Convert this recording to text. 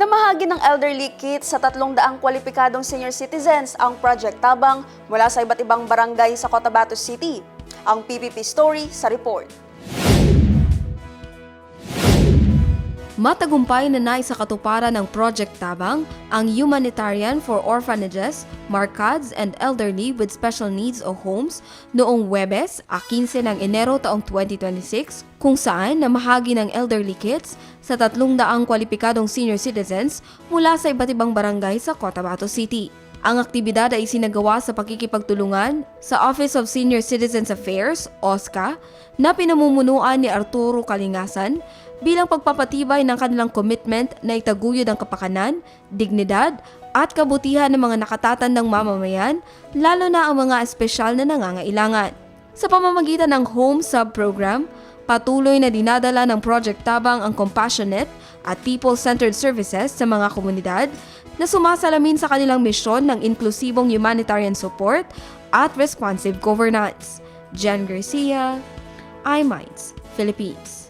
Namahagi ng elderly kit sa 300 kwalipikadong senior citizens ang Project Tabang mula sa iba't ibang barangay sa Cotabato City. Ang PPP Story sa report. Matagumpay na naisakatuparan ng Project Tabang ang Humanitarian for Orphanages, Markads, and Elderly with Special Needs o Homes noong Huwebes, 15 ng Enero taong 2026, kung saan namahagi ng elderly kits sa 300 kwalipikadong senior citizens mula sa iba't ibang barangay sa Cotabato City. Ang aktibidad ay isinagawa sa pakikipagtulungan sa Office of Senior Citizens Affairs, OSCA, na pinamumunuan ni Arturo Kalingasan bilang pagpapatibay ng kanilang commitment na itaguyod ang kapakanan, dignidad at kabutihan ng mga nakatatandang mamamayan, lalo na ang mga espesyal na nangangailangan. Sa pamamagitan ng Home Sub-Program, patuloy na dinadala ng Project Tabang ang compassionate at people-centered services sa mga komunidad na sumasalamin sa kanilang misyon ng inklusibong humanitarian support at responsive governance. Jen Garcia, iMinds, Philippines.